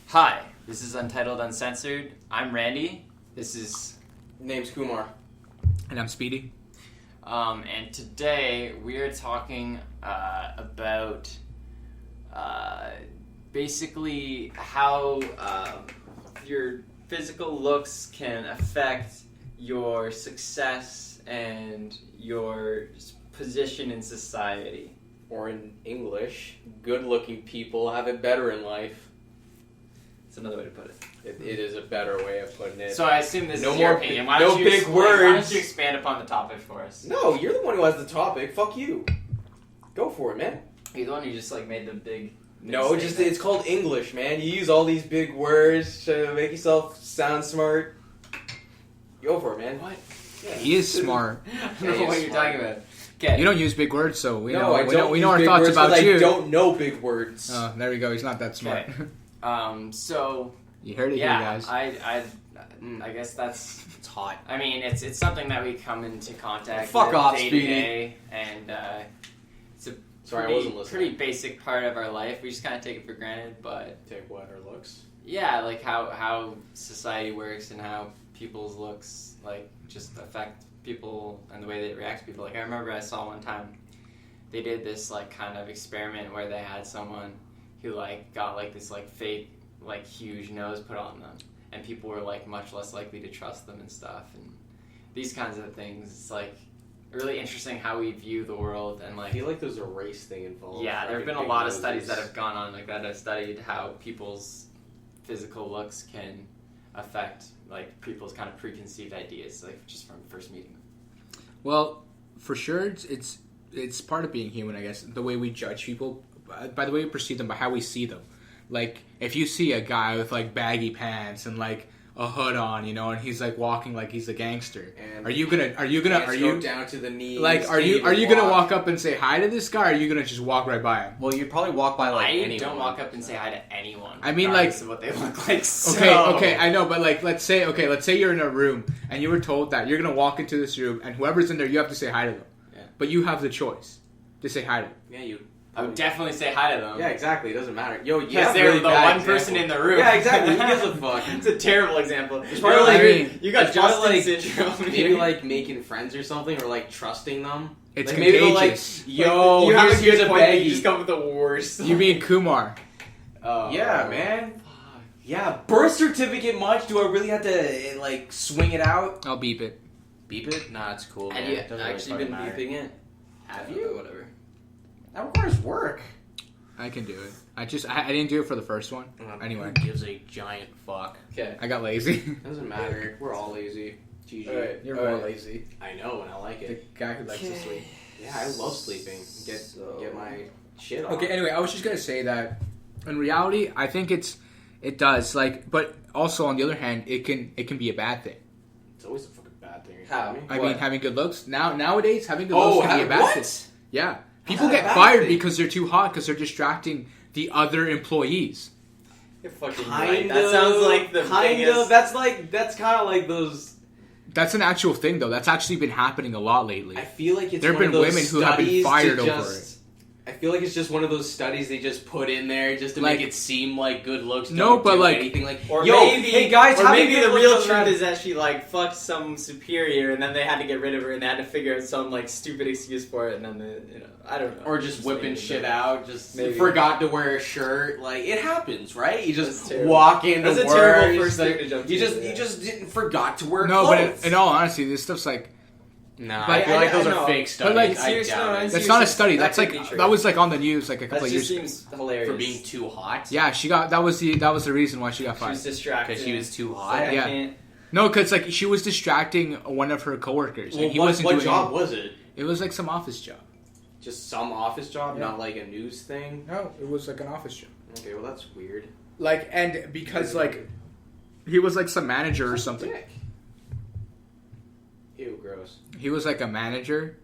Hi, this is Untitled Uncensored. I'm Randy. Name's Kumar. And I'm Speedy. And today we are talking about basically how your physical looks can affect your success and your position in society. Or in English, good-looking people have it better in life. That's another way to put it. It is a better way of putting it. So I assume this No is your more opinion. no big words. Why don't you expand upon the topic for us? No, you're the one who has the topic. Fuck you. Go for it, man. You're the one who just made the big... No, it's called English, man. You use all these big words to make yourself sound smart. Go for it, man. What? Yeah. He is smart. I don't know what you're talking about. Okay. You don't use big words, so we know our big thoughts words about you. I don't know big words. Oh, there we go. He's not that smart. Okay. So you heard it here, guys. I guess that's It's hot. I mean, it's something that we come into contact Fuck with off, day to Speedy. day, and it's a Sorry, I wasn't listening. pretty basic part of our life. We just kind of take it for granted, but Take what, our looks? yeah, like how society works and how people's looks just affect people and the way they react to people. Like I remember I saw one time they did this kind of experiment where they had someone who got this fake huge nose put on them, and people were much less likely to trust them and stuff, and these kinds of things. It's really interesting how we view the world, and I feel like there's a race thing involved. yeah, there have been a lot of studies that have gone on that have studied how people's physical looks can affect people's kind of preconceived ideas just from first meeting them. Well, for sure, it's part of being human, I guess. The way we judge people, by the way we perceive them, by how we see them. Like if you see a guy with baggy pants and a hood on, and he's walking like he's a gangster, And are you gonna go down to the knees? are you gonna walk up and say hi to this guy, or are you gonna just walk right by him? Well, you'd probably walk by I anyone. don't walk up and say hi to anyone. I mean, regardless of what they look like. So. Okay, I know, but let's say you're in a room and you were told that you're gonna walk into this room and whoever's in there, you have to say hi to them. Yeah. But you have the choice to say hi to them. Yeah, you. I would definitely say hi to them. Yeah, exactly. It doesn't matter. Yo, you Because have they're really the bad one person in the room. Yeah, exactly. Who gives a fuck? It's a terrible example. It's probably you got it's probably Justin syndrome. maybe making friends or something, or trusting them. It's maybe contagious. yo, you have a here's good a point, but you baggie. just come with the worst. You mean Kumar? Oh. Yeah, man. Yeah, birth certificate much? Do I really have to swing it out? I'll beep it. Beep it? Nah, it's cool, man. Have you It doesn't actually really been fucking matter. beeping it? Have you? Whatever. That requires work. I can do it. I didn't do it for the first one. Anyway, Who gives a giant fuck? Okay. I got lazy. Doesn't matter. We're all lazy. GG. Alright, You're alright. more lazy. I know, and I like The it. guy who likes to sleep. Yeah, I love sleeping. Get my shit on. Okay, anyway, I was just gonna say that in reality, I think it does but also on the other hand, it can be a bad thing. It's always a fucking bad thing. How? I What? mean, having good looks nowadays, having good looks can be a bad what? thing. Yeah, people that a get bad fired thing? because they're too hot because they're distracting the other employees. You're fucking Kind right. of. That sounds like the kind biggest... of. That's kind of like those. That's an actual thing, though. That's actually been happening a lot lately. I feel like it's There have one been of those women who have been studies fired to over just, I feel like it's just one of those studies they just put in there just to Like- make it seem like good looks. No, Don't but do like- anything like. Or Yo, maybe, hey guys, or having maybe good the looks real doesn't truth matter. is that she fucked some superior, and then they had to get rid of her, and they had to figure out some stupid excuse for it, and then I don't know. Or just whipping maybe shit that. out. Just Maybe. forgot to wear a shirt. Like it happens, right? You That's just terrible. walk in. That's to a terrible work, first thing to jump You to, just yeah. you just didn't forgot to wear No, clothes. but in all honesty, this stuff's Nah, But I feel like those I are know. fake But, studies. like, I seriously, doubt no, it. it's- that's not a study. That That's could be true. that was on the news a couple That of just years ago. seems hilarious. For being too hot. Yeah, she got that was the reason why she got She fired. was distracted. Because she was too It's hot. like, I Yeah. can't... No, because she was distracting one of her coworkers. Well, and he what wasn't doing job anything. was it? It was some office job. Just some office job, Yeah. not like a news thing. No, it was an office job. Okay, well that's weird. And because he was some manager or something. Dick. Ew, gross. He was a manager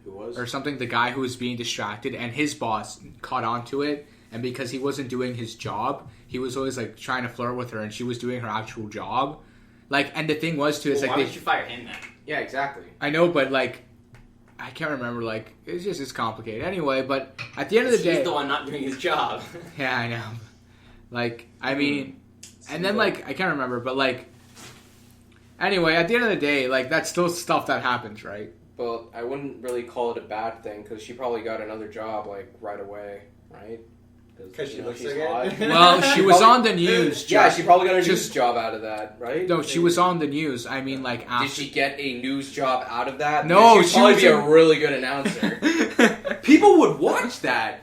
Who was? or something. The guy who was being distracted, and his boss caught on to it. And because he wasn't doing his job, he was always trying to flirt with her, and she was doing her actual job. And the thing was too, is Well, why they, would you fire him then? Yeah, exactly. I know, but I can't remember. It's complicated. Anyway, but at the end of the day, He's the one not doing his job. yeah, I know. I mean, And then like I can't remember, but like anyway, at the end of the day, like that's still stuff that happens, right? Well, I wouldn't really call it a bad thing because she probably got another job like right away, right? Because she looks she's so hot. good. Well, she was probably- on the news. Yeah, she probably got a news Just- job out of that, right? No, she was on the news. I mean, like after. Did she get a news job out of that? No, Because she'd she probably was be in- a really good announcer. People would watch that.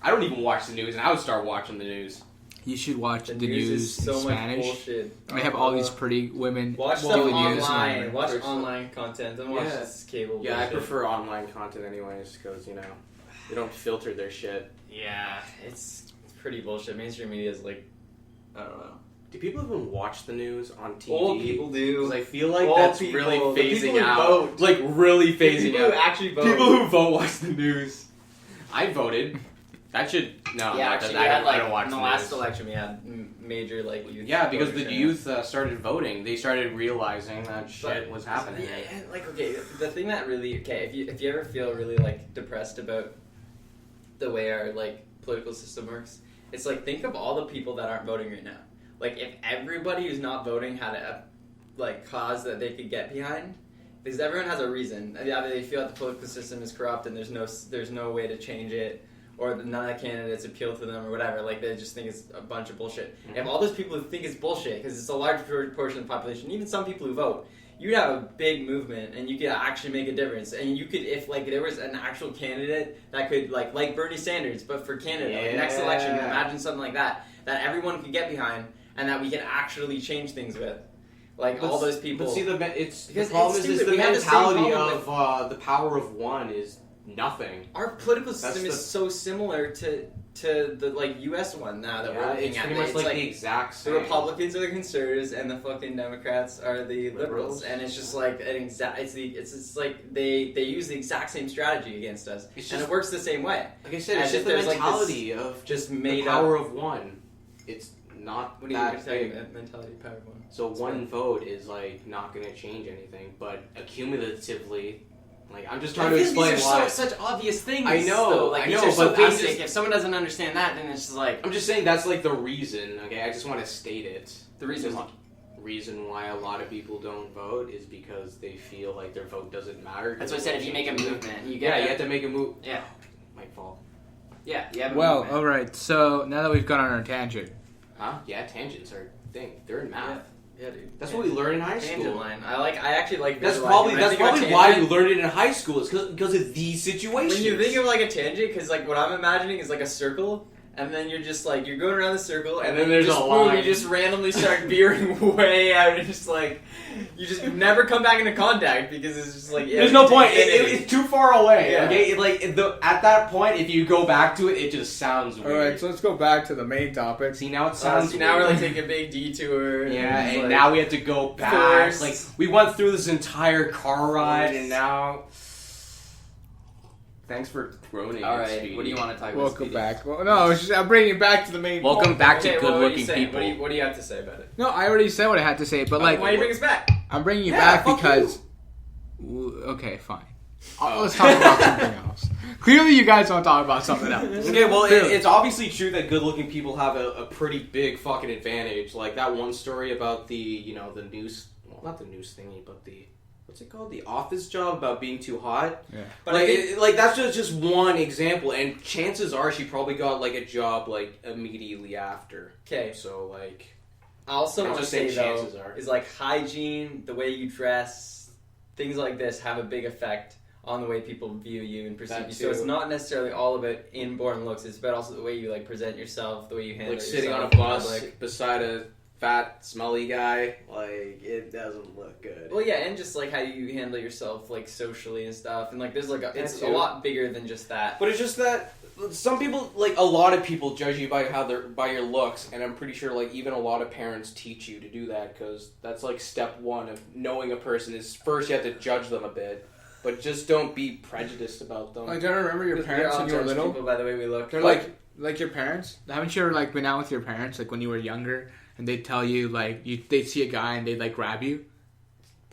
I don't even watch the news, and I would start watching the news. You should watch the news news is so in much Spanish. bullshit. They have all these pretty women. Watch do stuff the news. online. Watch There's online content. Don't watch Yeah. this cable. Yeah, I bullshit. prefer online content anyways because you know they don't filter their shit. Yeah, it's pretty bullshit. Mainstream media is like, I don't know. Do people even watch the news on TV? Old people do. Because I feel like Old that's people. really The phasing people who out. vote. Like really The phasing people who out. actually vote. People who vote watch the news. I voted. That should no. Yeah, I, actually, I, we had, don't, like, I don't watch in the the last news. election, we had major like youth. Yeah, because the voter turnout. youth started voting. They started realizing that shit But- was happening. Yeah, like okay, the thing that really if you ever feel really like depressed about the way our like political system works, it's like think of all the people that aren't voting right now. Like if everybody who's not voting had a like cause that they could get behind, because everyone has a reason. Either they feel that the political system is corrupt and there's no way to change it, or none of the candidates appeal to them or whatever. Like they just think it's a bunch of bullshit. Mm-hmm. If all those people who think it's bullshit, because it's a large portion of the population, even some people who vote, you'd have a big movement and you could actually make a difference. And you could, if like there was an actual candidate that could like Bernie Sanders, but for Canada, like, next election, Yeah. imagine something like that everyone could get behind and that we could actually change things with. Like all those people. But see, the Because problem it's is stupid. the We have the same mentality problem of the power of one is nothing. Our political That's system is the- so similar to the like U.S. one now that we're looking it's at. pretty much It's like the exact the same. Republicans are the conservatives and the fucking Democrats are the liberals, Liberals. and it's just like an exact. It's like they use the exact same strategy against us, It's and just- it works the same way. Like I said, as it's just if the there's, like, this mentality of Just the made power up. of one. It's not What do you mean? that You're saying big. that mentality power of one? So one vote is like not going to change anything, but accumulatively, like I'm just trying to explain these why. are such obvious things. I know, though. Like, I these know, are so but I'm basic. just- If someone doesn't understand that, then it's just like I'm just saying that's like the reason. Okay, I just want to state it. the reason. Reason why a lot of people don't vote is because they feel like their vote doesn't matter. That's what I said. If you make a movement, you get Yeah, you have to make a move. Yeah. Might fall. Yeah, you have a Well, movement. all right. So now that we've gone on our tangent, Huh? Yeah, tangents are a thing. They're in math. Yeah, dude. That's what we learn in high Tangent school. line. I actually like. That's visualizing. probably When I that's think of a probably why you tangent- learned it in high school. Is because of these situations. When you think of like a tangent, because like what I'm imagining is like a circle, and then you're just like you're going around the circle, and, And then then there's you just, a boom, line. you just randomly start veering way out, and just like you just never come back into contact because it's just like There's no point. infinity. It's too far away. Yeah. Okay, at that point, if you go back to it, it just sounds all weird. right. So let's go back to the main topic. See now it So sounds. now we're like weird. taking a big detour. Yeah, and like, now we have to go back. Force. Like we went through this entire car ride, and now. Thanks for groaning. All right, Speedy. what do you want to talk about? Welcome Speedy? back. Well, no, it's just, I'm bringing it back to the main. Welcome point. back Okay, to well, what are you good-looking saying? people. What do you have to say about it? No, I already said what I had to say, but like, Why do you bring us back? I'm bringing you Yeah, back fuck because. Okay, fine. Let's talk about something else. Clearly, you guys want to talk about something else. Okay, well, Clearly. it's obviously true that good-looking people have a pretty big fucking advantage. Like that one story about the news, well, not the news thingy, but the what's it called, the office job about being too hot. Yeah. But like, I think- like that's just one example, and chances are she probably got like a job like immediately after. Okay. So like, I also I'm want to just say saying though, chances are. is like hygiene, the way you dress, things like this have a big effect on the way people view you and perceive That you. So it's too. not necessarily all about inborn looks. It's about also the way you like present yourself, the way you handle like yourself. sitting on a in bus public. beside a fat, smelly guy, like it doesn't look good. Well, yeah, and just like how you handle yourself, like socially and stuff, and like there's like it's a too. lot bigger than just that. But it's just that some people, like a lot of people, judge you by by your looks, and I'm pretty sure like even a lot of parents teach you to do that because that's like step one of knowing a person is first you have to judge them a bit, but just don't be prejudiced about them. Like, don't remember your We parents all when you were judge little? people by the way we look. They're like your parents. Haven't you ever like been out with your parents like when you were younger, and they'd tell you like they'd see a guy and they'd like grab you?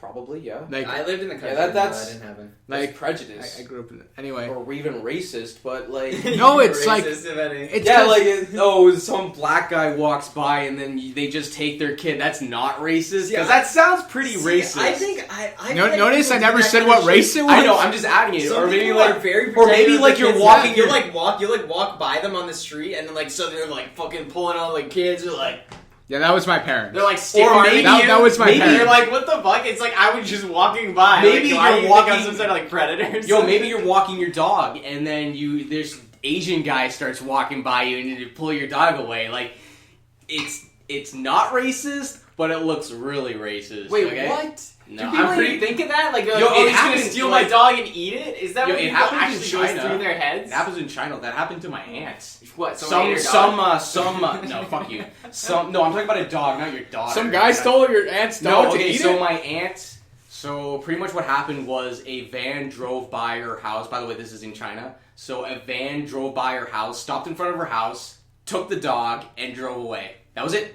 Probably, yeah. Like, I lived in the country. that's- I didn't have it. Like like prejudice. I grew up in anyway. Or even racist, but like... No, it's like- Racist, if any. It's yeah, 'cause- like, some black guy walks by and then they just take their kid. That's not racist? Yeah, Because that sounds pretty See, racist. I think I No, feel like notice people I do never that said kind what of race shit. it was. I know, I'm just adding it. Some Or maybe people like... are very or maybe, protective of like, the you're kids. walking You your- walk by them on the street and then like so they're like fucking pulling out like kids or like Yeah, that was my parents. they're like Or stiff-arming maybe you. that was my maybe parents. You're like, what the fuck? It's like I was just walking by. Maybe like, why you're do you think I'm walking- some sort of like predator. or Yo, something? maybe you're walking your dog and then this Asian guy starts walking by you and you pull your dog away. Like, it's not racist, but it looks really racist. Wait, okay? what? No, Do people I'm pretty... even think of that? Like, Yo, oh, it he's gonna happens, steal like- my dog and eat it? Is that Yo, what it people happens in actually goes China. through their heads? It happens in China. That happened to my aunt. What? Someone ate Some, your dog? no, fuck you. No, I'm talking about a dog, not your daughter. Some guy stole your aunt's dog No, to okay, eat so it? my aunt. So pretty much what happened was a van drove by her house. By the way, this is in China. So a van drove by her house, stopped in front of her house, took the dog, and drove away. That was it.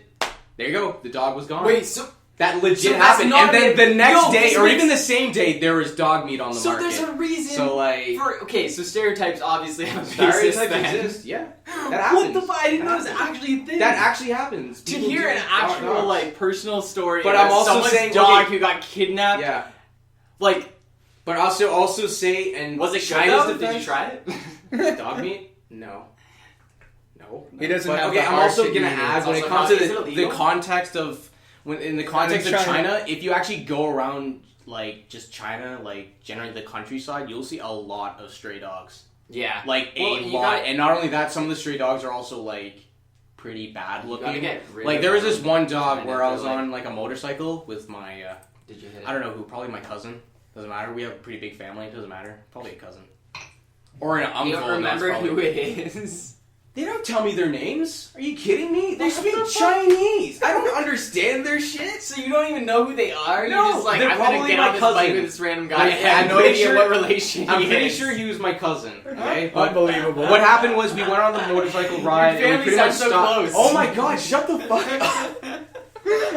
There you go. The dog was gone. Wait, so that legit so that's happened. not And then a- the next Yo, day, this or makes- even the same day, there was dog meat on the market. there's a reason. So like, Okay, so stereotypes obviously have a basis stereotypes then. exist. Yeah, that What happens. the fuck? I didn't know That it was happens. actually a thing. That actually happens. to People hear do an dog actual dogs. like personal story, But about I'm also someone's saying- dog okay. who got kidnapped. Yeah, Like, but also say and was it China's good though? Did you defense- try it? Dog meat? No. He doesn't But, have okay, the I'm heart also to gonna eat it. add It's when it also comes not- to is it the illegal? context of in the context of China. China, if you actually go around like just China, like generally the countryside, you'll see a lot of stray dogs. Yeah. Like Well, a you lot. gotta- And not only that, some of the stray dogs are also like pretty bad You gotta looking. get rid Like of there was them. this one dog Kind where of, I was like- on like a motorcycle with my Did you hit it? I don't know who, probably my cousin. Doesn't matter. We have a pretty big family. Doesn't matter. Probably a cousin. Or an uncle. You don't and that's remember probably- who it is? They don't tell me their names. Are you kidding me? They What speak the fuck? Chinese. I don't understand their shit. So you don't even know who they are? No, You're just like, they're I'm gonna probably get my on this cousin. bike with this random guy. Like, I have I'm no pretty idea sure- what relation I'm he pretty is. sure he was my cousin. Okay, but Unbelievable. what happened was we went on the motorcycle ride. Your and we family pretty much sounds so stopped. close. Oh my god! Shut the fuck up.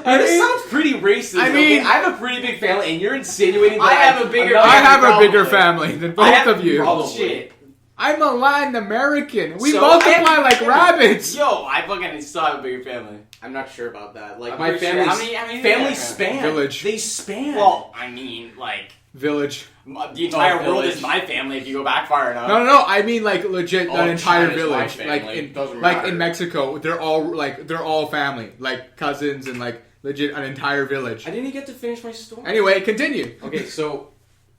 I This mean- sounds pretty racist. I okay? mean- I have a pretty big family, and you're insinuating that I have a bigger- I'm not I have a probably. bigger family than I both have of you. Probably. Shit. I'm a Latin American. We So- multiply like rabbits. Yo, I fucking still have a bigger family. I'm not sure about that. Like I'm my pretty sure- family, how many family do you span. have? Village. They span. Well, I mean, like, Village. the entire world village. is my family if you go back far enough. No. I mean like legit Oh, an entire China's my village. family. Like in Doesn't like matter. in Mexico, they're all family, like cousins and like legit an entire village. I didn't get to finish my story. Anyway, continue. Okay, so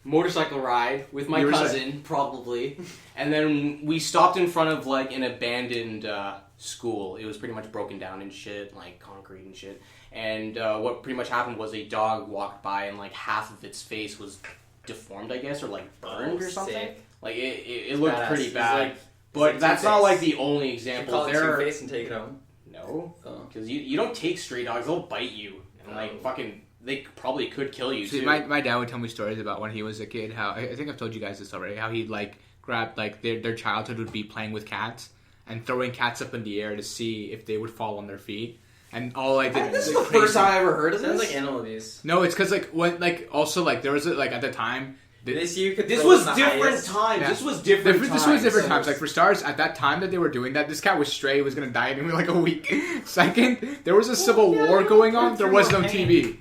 motorcycle ride with my You were cousin, probably, and then we stopped in front of like an abandoned school. It was pretty much broken down and shit, like concrete and shit. And what pretty much happened was a dog walked by and like half of its face was deformed, I guess, or like burned or something. Sick. Like it looked Badass. pretty It's bad. like- but like that's not Two-Face. like the only You example. call it There are Two-Face and take it home. no, Oh. because you don't take stray dogs; they'll bite you and like Oh. fucking. They probably could kill you See, too. my dad would tell me stories about when he was a kid. How I think I've told you guys this already. How he'd like grab like their childhood would be playing with cats and throwing cats up in the air to see if they would fall on their feet. And all I did. This is like, the first crazy- time I ever heard of Sounds this. like animal abuse. No, it's because like when like also like there was like at the time. This you could. This throw was them the different highest. times. Yeah. This was different times. This was different times. Like for stars, at that time that they were doing that, this cat was stray. Was gonna die in like a week. Second, there was a civil war going on. There was no TV.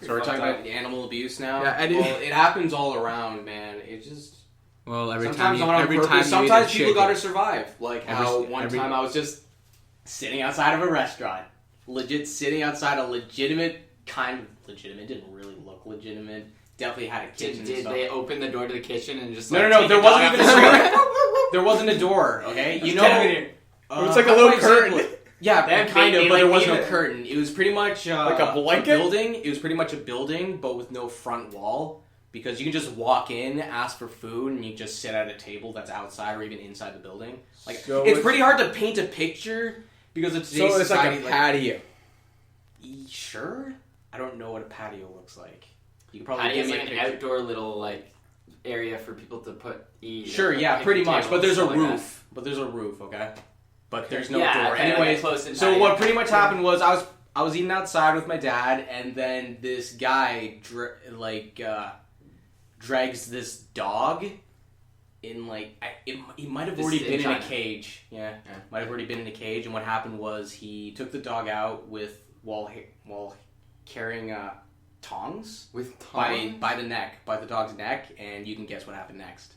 So we're talking about animal abuse now. Yeah, and well, it happens all around, man. It just Well, every sometimes time, not on every purpose. time, you Sometimes eat a people chicken. gotta survive. Like how one time I was just sitting outside of a restaurant, legit sitting outside a legitimate didn't really look legitimate. Definitely had a kitchen. and Did stuff. they open the door to the kitchen and just No, like, no, take there the wasn't dog even out a the door. door? There wasn't a door. Okay, you know. Get him in here. It was like a how do little I explain curtain. it? Yeah, They kind of, like but there was made no it- curtain. It was pretty much Like a blanket? building. It was pretty much a building, but with no front wall. Because you can just walk in, ask for food, and you just sit at a table that's outside or even inside the building. Like So it's it's- pretty hard to paint a picture because of today's So it's like society. a patio. Sure, I don't know what a patio looks like. You could probably Patio give is me like a an picture. outdoor little like area for people to eat. Sure, like, yeah, picnic pretty much. tables, But there's a stuff like that. roof. But there's a roof, okay? But there's no Yeah, door. okay, Anyways, close in so patio. what pretty much happened was I was I was eating outside with my dad, and then this guy drags this dog in he might have This already is in been in a China. cage. Yeah, might have already been in a cage. And what happened was he took the dog out while carrying tongs With by the dog's neck, and you can guess what happened next.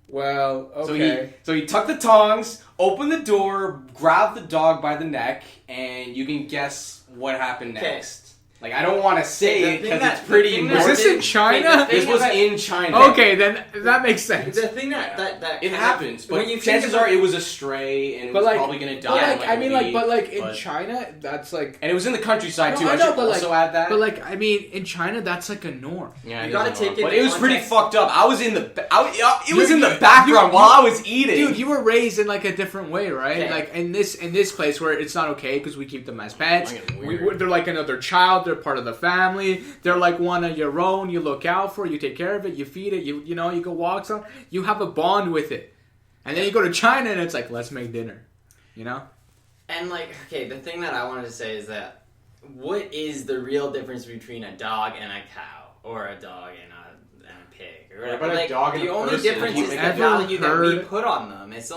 Well, okay. So he took the tongs, opened the door, grabbed the dog by the neck, and you can guess what happened Okay. next. Like, I don't want to say The it thing because that- it's pretty the thing morbid. Was this in China? Okay, the This was about- in China. Okay, then that makes sense. The thing that It kind of- happens, but when you think chances about- are it was a stray, and it was probably going to die. But in, like, I mean, a like, week, but like in but- China, that's like. and it was in the countryside No, too. I I know, should but, also like- add that. But like, I mean, in China, that's like a norm. yeah, You it gotta is take normal. it But in it was pretty context. fucked up. I was in the. It was You- in the you- background you- while I was eating. Dude, you were raised in like a different way, right? Okay. Like in this place where it's not okay because we keep them as pets. I'm getting weird. They're like another child. They're part of the family. They're like one of your own. You look out for. You take care of it. You feed it. You know you go walks on. You have a bond with it. And then you go to China and it's like, let's make dinner. You know? And like, okay, the thing that I wanted to say is that what is the real difference between a dog and a cow, or a dog and a pig, or whatever? about a Like, dog and the a only person? difference Have is you the ever value that we heard- put on them. It's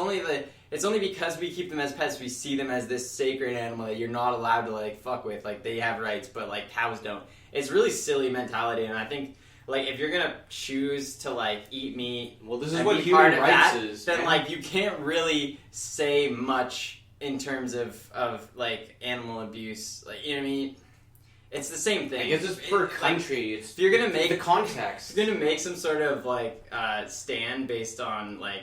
only because we keep them as pets, we see them as this sacred animal that you're not allowed to like fuck with. Like, they have rights, but like cows don't. It's really silly mentality, and I think like if you're gonna choose to like eat meat, Well, this is and what be human part of rights that, is. then man. like you can't really say much in terms of like animal abuse. Like, you know what I mean? It's the same thing. I guess it's per Like, country. It's if you're gonna make the context. if you're gonna make some sort of like stand based on like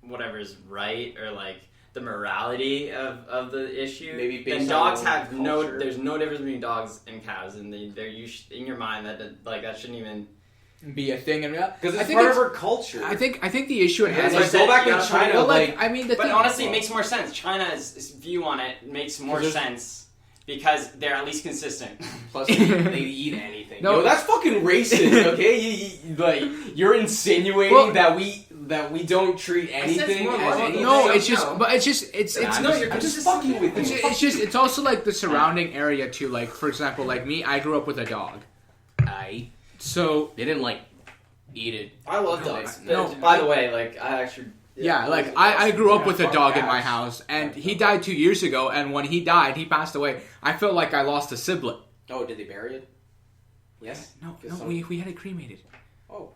whatever's right, or like the morality of the issue. Maybe based then on dogs your own have no. culture. There's no difference between dogs and cows, and they're in your mind that like that shouldn't even. Be a thing. And Because I it's think part it's- of our culture. I think the issue it Yeah, has like, is go back you in gotta China, well, like, I mean, the But thing, honestly, it makes more sense. China's view on it makes more 'Cause there's- sense because they're at least consistent. Plus, they eat anything. No. Yo, that's fucking racist. Okay, you're insinuating Well- that we don't treat said it's anything more as like- anything. no, No, it's just, no. but it's just, it's I'm no, just, you're I'm just consistent. fucking with It's, you. it's just, it's also like the surrounding area too. Like, for example, like me, I grew up with a dog. So They didn't eat it. I love No, dogs. no. By the way, like I actually. yeah, like I grew up with a fuck dog in my cats. house, and he died 2 years ago. And when he died, he passed away. I felt like I lost a sibling. Oh, did they bury it? Yes. No, Guess so. we had it cremated. Oh.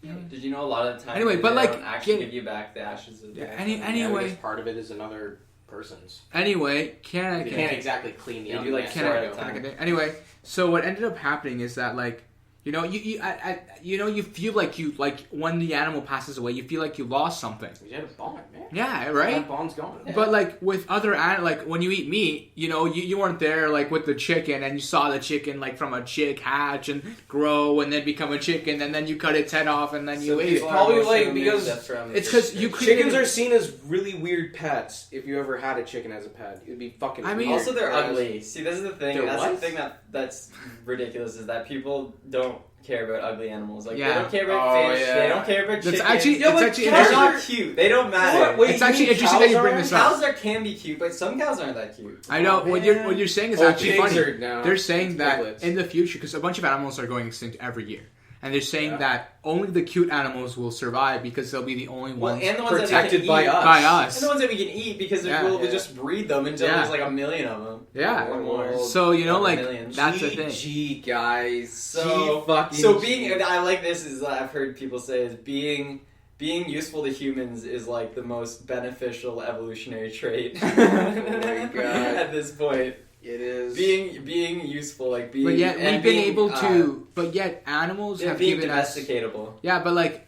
Did you know a lot of the time? Anyway, they but, like, don't actually can- give you back the ashes of. Yeah, the any- Yeah, anyway, because part of it is another person's. anyway, can I? You can't exactly clean the They do, other like, man. Can Sorry, I, at a can I time. continue? Anyway, so what ended up happening is that like, you know, you feel like when the animal passes away, you feel like you lost something. You had a bond, man. Yeah, right. That bond's gone. But like with other like when you eat meat, you know, you weren't there like with the chicken, and you saw the chicken like from a chick hatch and grow and then become a chicken, and then you cut its head off and then you ate it's it. probably, like, because It's 'cause you create- Chickens are seen as really weird pets. If you ever had a chicken as a pet, it'd be fucking. I mean- weird. Also, they're Whereas- ugly. See, this is the thing. They're That's what? the thing that's ridiculous is that people don't care about ugly animals. Like Yeah. they don't care about Oh, fish. yeah. They don't care about That's chickens. actually Yeah, it's but actually cows They're interesting. not cute. They don't matter. What? Wait, It's you actually mean interesting that you cows bring aren't? this up. Cows can be cute, but some cows aren't that cute. I know Oh, what man. you're saying is Oh, actually pigs funny. are now- They're saying that piglets. in the future, because a bunch of animals are going extinct every year, and they're saying Yeah. that only the cute animals will survive because they'll be the only Well, ones and the ones protected that we by can eat. us. by us. And the ones that we can eat because Yeah. we'll Yeah. just breed them until Yeah. there's like a million of them. Yeah. Or more. So you know, like Millions. that's the thing. GG, guys. So- G fucking So G. being, and I like this is I've heard people say is being useful to humans is like the most beneficial evolutionary trait. Oh my God. At this point, It is being useful, like being. But yet and we've been being, able to. But yet animals have being given us. domesticatable. Yeah, but like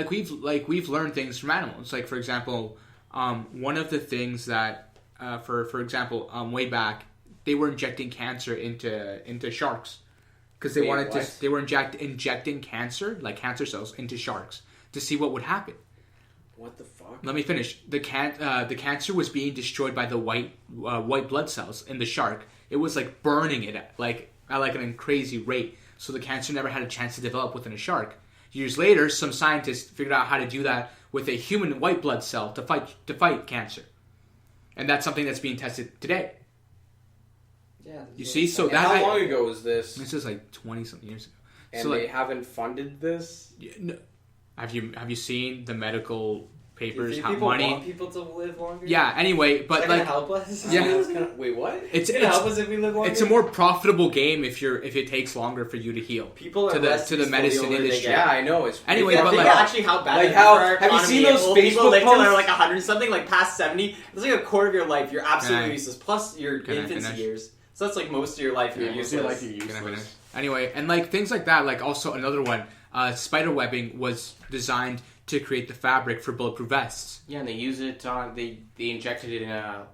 we've learned things from animals. Like for example, one of the things that for example, way back they were injecting cancer into sharks because they Wait, wanted what? to. They were injecting cancer, like cancer cells, into sharks to see what would happen. What the fuck? Let me finish. The cancer was being destroyed by the white blood cells in the shark. It was like burning it at a crazy rate. So the cancer never had a chance to develop within a shark. Years later, some scientists figured out how to do that with a human white blood cell to fight cancer, and that's something that's being tested today. Yeah. You see, so And that how long ago was this? This is like 20-something years ago. And so, they like, haven't funded this? yeah, no, have you seen the medical Do you papers? think How people money? want people to live longer? Yeah. Anyway, Is but that gonna like, help us? Yeah. Wait, what? it's It's gonna help us if we live longer. it's a more profitable game if it takes longer for you to heal. People are to the- less to the peaceful medicine older they industry. get. Yeah, I know. It's Anyway, Yeah, but think like- actually how bad like it is how- for our have you economy. seen those If old people Facebook live till they're posts? like 100 something, like past 70. That's like a quarter of your life. You're absolutely Can I- useless. Plus your can I infancy finish? years. So that's like most of your life you're Yeah, useless. like you're Can I finish? useless. Anyway, and like things like that, like also another one, spider webbing was designed to create the fabric for bulletproof vests. Yeah, and they use it on. They injected it in a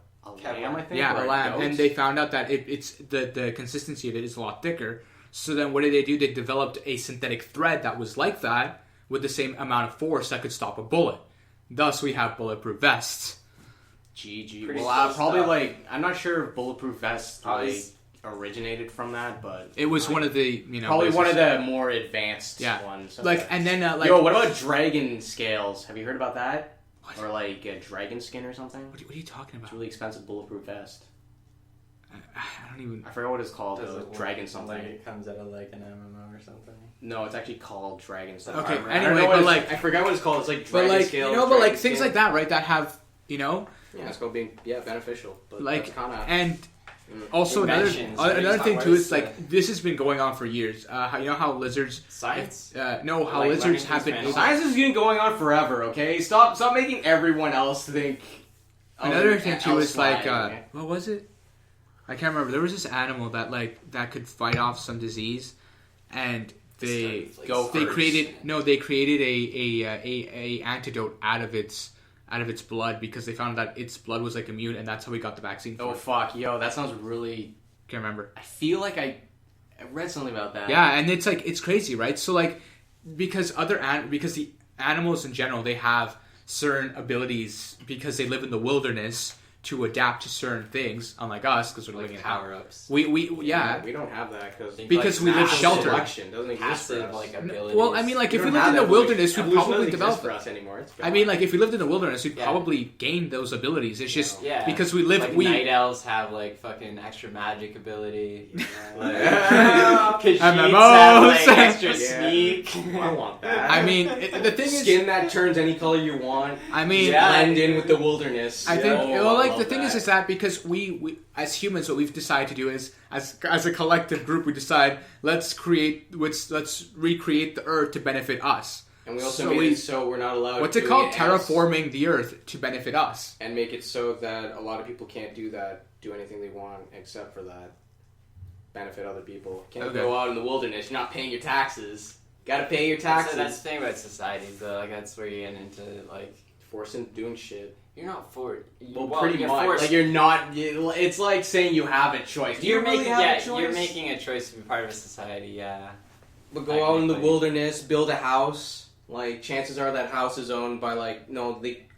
lamb, I think. Yeah, or a lamb, goat. and they found out that it's the consistency of it is a lot thicker. So then, what did they do? They developed a synthetic thread that was like that with the same amount of force that could stop a bullet. Thus, we have bulletproof vests. GG. Pretty Well, cool probably stuff. like I'm not sure if bulletproof vests Probably like originated from that, but It was one of the probably ways one to- of the more advanced Yeah. ones. like, Okay. and then like Yo, what about dragon scales? Have you heard about that? What? Or like a dragon skin or something? What are you talking It's about? a really expensive bulletproof vest. I don't even. I forgot what it's called. Does Though. it Dragon look something. Like it comes out of like an MMO or something. No, it's actually called dragon something. Okay, I don't anyway, know what but, it's- like- I forgot what it's called. It's like But dragon like scales. but like dragon things skin. like that, right? That have Yeah, it's called being beneficial. But like that's kind of and also another Inventions, right? another It's thing not too worse is like this has been going on for years. You know how lizards? Science. No, how Like lizards learning have been. things Able, Science has been going on forever. Okay, stop making everyone else think. another thing too is elsewhere, like okay? what was it? I can't remember. There was this animal that could fight off some disease, and they Gophers. created a antidote out of its blood because they found that its blood was like immune, and that's how we got the vaccine. For Oh it. fuck, yo, that sounds really. Can't remember. I feel like I read something about that. Yeah, and it's like it's crazy, right? So like because the animals in general they have certain abilities because they live in the wilderness to adapt to certain things, unlike us because we're living Like in power ups. We we don't have that Because we live natural sheltered. selection doesn't exist for Passive us. like abilities. Well, I mean, like We if we don't lived have in the evolution. wilderness, we'd Evolution probably doesn't develop exist for it. us anymore. It's I mean, like if we lived in the wilderness, we'd Yeah. probably gain those abilities. It's just Yeah. because we live. Like we night elves have like fucking extra magic ability. You know, Yeah. like, Khajiits MMOs. have like extra Yeah. sneak. I want that. I mean, the thing is, Skin that turns any color you want. I mean, Yeah. Blend in with the wilderness. I think Oh, well, I like love the thing is that because we as humans, what we've decided to do is as a collective group, we decide let's recreate the Earth to benefit us. And we also So made we- it so we're not allowed What's to it called? do else. Terraforming the Earth to benefit us. And make it so that a lot of people can't do anything they want except for that. Benefit other people. Can't Okay. go out in the wilderness. You're not paying your taxes. Gotta pay your That's taxes. the thing about society, though. Like that's where you get into like Forcing doing shit. you're not for. Well, pretty you're much. forced- Like you're not. It's like saying you have a choice. Do you You're really making have a yeah. choice? You're making a choice to be part of a society. Yeah. But go out in the Technically. wilderness, build a house. Like chances are that house is owned by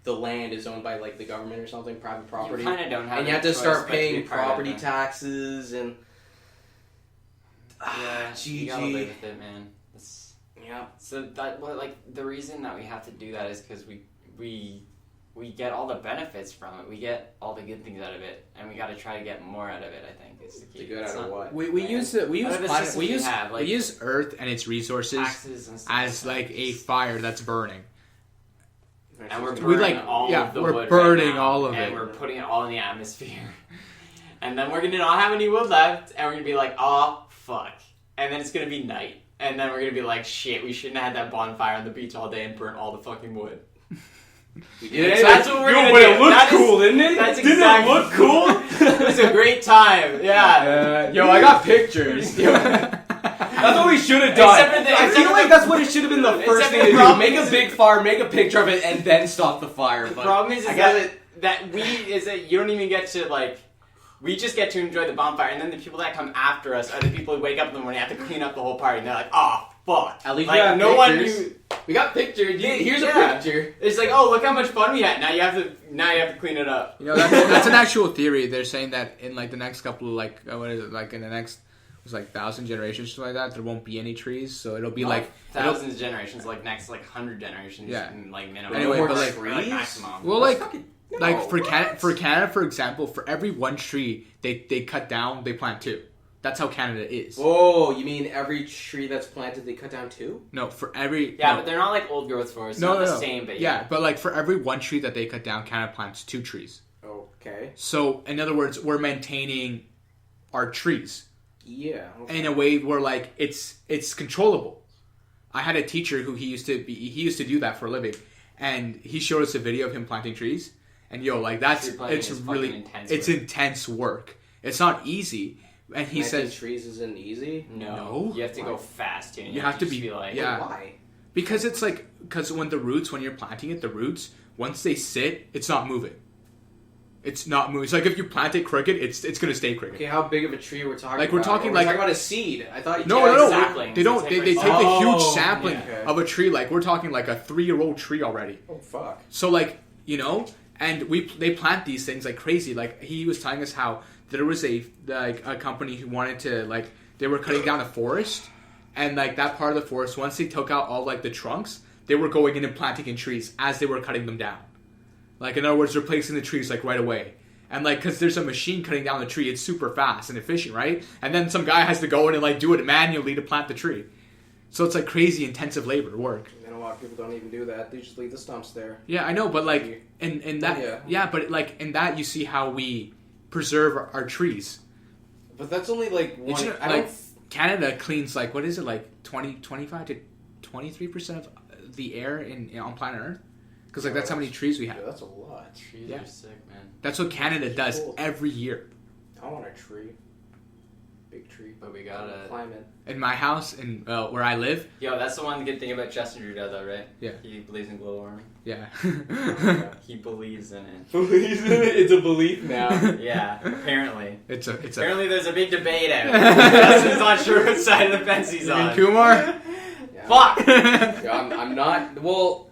the land is owned by like the government or something, private property. You kind of don't have. And you a have to choice start but to be paying part of property them. taxes and. Yeah, you gotta live GG. with it, man. It's, Yeah. so that like the reason that we have to do that is because we get all the benefits from it. We get all the good things out of it, and we got to try to get more out of it. I think is the key. The good It's out of not what? We Yeah. use Out of the planet, systems we we use have, like- we use Earth and its resources taxes and stuff as like a fire that's burning. and we're We, burning like- all yeah, of the we're wood burning right now, all of and it. we're putting it all in the atmosphere. And then we're gonna not have any wood left, and we're gonna be like, oh fuck. And then it's gonna be night, and then we're gonna be like, shit, we shouldn't have had that bonfire on the beach all day and burn all the fucking wood. Yeah, That's what we're gonna but do. it looked That is- cool, didn't it? That's Didn't exactly it look cool? It was a great time. Yeah. Yo, I got pictures. That's what we should have done. Except for the- I except feel for like the- that's what it should have been the first except thing for to the do. problem Make a is- big fire, make a picture of it, and then stop the fire. The But problem is I that got you don't even get to like. We just get to enjoy the bonfire, and then the people that come after us are the people who wake up in the morning and have to clean up the whole party, and they're like, "Oh fuck!" At least like we got no one pictures. knew. We got pictures. Here's Yeah. a picture. It's like, "Oh, look how much fun we had." Now you have to clean it up. You know, that's an actual theory. They're saying that in like the next couple of like what is it like in the next it was like 1,000 generations or something like that, there won't be any trees, so it'll be like thousands of generations, like next 100 generations, Yeah. and, like minimum. Anyway, or but, like, maximum. well, like Like for what? Canada, for example, for every one tree they cut down, they plant two. That's how Canada is. Oh, you mean every tree that's planted they cut down two? No, for every Yeah, no. but they're not like old growth forests. No, Not no, the no. same, but Yeah, but like for every one tree that they cut down, Canada plants two trees. Okay. So in other words, we're maintaining our trees Yeah. Okay. in a way where like it's controllable. I had a teacher who he used to do that for a living, and he showed us a video of him planting trees. And like that's Tree planting it's is really fucking intense it's work. intense work. It's not easy. And he Planting says trees isn't easy. No. You have to go fast, too. and You have to just be- like, yeah. Why? because it's like when you're planting it, the roots once they sit, it's not moving. It's not moving. It's like if you plant it crooked, it's gonna stay crooked. Okay, how big of a tree we're talking Like, about? we're talking We're like- talking about a seed. I thought you No. saplings. They don't. It's They like- take a huge Oh, sapling yeah. of a tree. Like we're talking like a 3-year-old tree already. Oh fuck. So like and they plant these things like crazy. Like he was telling us how there was a company who wanted to like they were cutting down a forest, and like that part of the forest once they took out all like the trunks, they were going in and planting in trees as they were cutting them down. Like in other words, replacing the trees like right away. And like because there's a machine cutting down the tree, it's super fast and efficient, right? And then some guy has to go in and like do it manually to plant the tree. So it's like crazy intensive labor work. And a lot of people don't even do that. They just leave the stumps there. Yeah, I know, but like in that but like in that you see how we preserve our trees. But that's only like one. It's I like don't. Canada cleans like what is it like 25 to 23% of the air on planet Earth? Because like that's how many trees we Yeah, have. that's a lot. Trees Yeah. are sick, man. That's what Canada does Cool. every year. I want a tree. Big tree. But we gotta... Climb it. In my house and where I live, Yo, that's the one good thing about Justin Trudeau, though, right? Yeah. He believes in global warming. yeah. He believes in it. It's a belief now. Yeah, apparently. it's a Apparently there's a big debate out. Justin's not sure which side of the fence he's You mean on. Kumar? Yeah. Fuck! Yeah, I'm not. Well,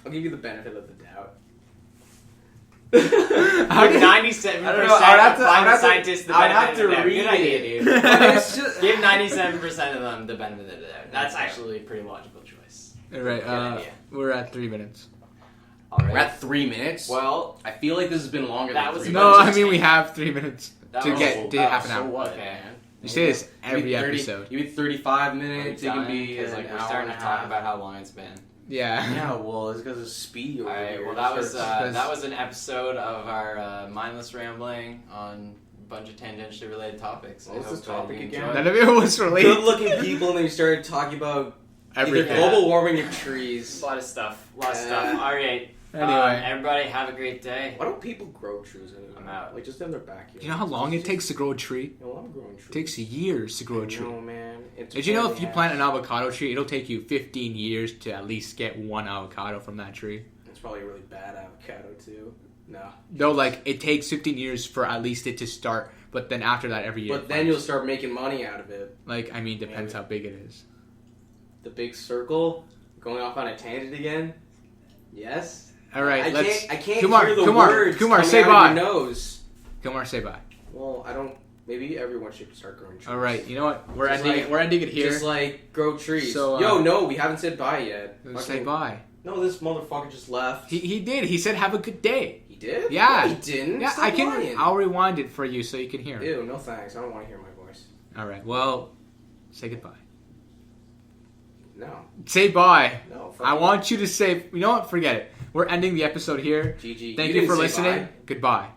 I'll give you the benefit of the doubt. How Give do- 97% I don't know, I would have of to- climate I'd have to- scientists the I'd benefit have of to the doubt. read Good it. idea, dude. It's just- Give 97% of them the benefit of the doubt. That's actually a pretty logical choice. All right, Good idea. we're at 3 minutes. Alright. We're at 3 minutes. Well, I feel like this has been longer That than was 3 No, minutes. I mean we have 3 minutes that to was- get to half an So hour. what, Okay. man? You say this You mean every 30 episode. You mean 35 minutes? It can be because an like we're hour starting and to a talk half. about how long it's been. Yeah. Yeah, well, it's because of speed over Alright, here. well that was Because- that was an episode of our mindless rambling on a bunch of tangentially related topics. What was I the hope topic you again? enjoyed. None of it was related. Good-looking people, and then you started talking about Everything. either global warming or trees. A lot of stuff. Alright. Anyway. Everybody have a great day. Why don't people grow trees anymore? I'm out. Like just in their backyard. Do you know how long it takes to grow a tree? I love growing trees. It takes years to grow a I tree. know, man. It's Did you know if you pain in the plant an ass. avocado tree, it'll take you 15 years to at least get one avocado from that tree? It's probably a really bad avocado too. No. No, like it takes 15 years for at least it to start, but then after that, every year. But then you'll start making money out of it. like, I mean, depends Maybe. how big it is. The big circle, going off on a tangent again. Yes. All right, let's. I can't Kumar, hear the Kumar, words Kumar, coming say out bye. of your nose. Kumar, say bye. Well, I don't. Maybe everyone should start growing trees. All right, you know what? We're Just ending like- it. We're ending it here. Just like grow trees. So, Yo, no, we haven't said bye yet. Let's say Fucking- bye. No, this motherfucker just left. He did. He said, "Have a good day." He did? Yeah. No, he didn't. Yeah, Stop I can. lying. I'll rewind it for you so you can hear it. Ew, no thanks. I don't want to hear my voice. All right. Well, say goodbye. No. Say bye. No. Fuck I you. want you to say. You know what? Forget it. We're ending the episode here. GG. Thank you didn't for say listening. bye. Goodbye.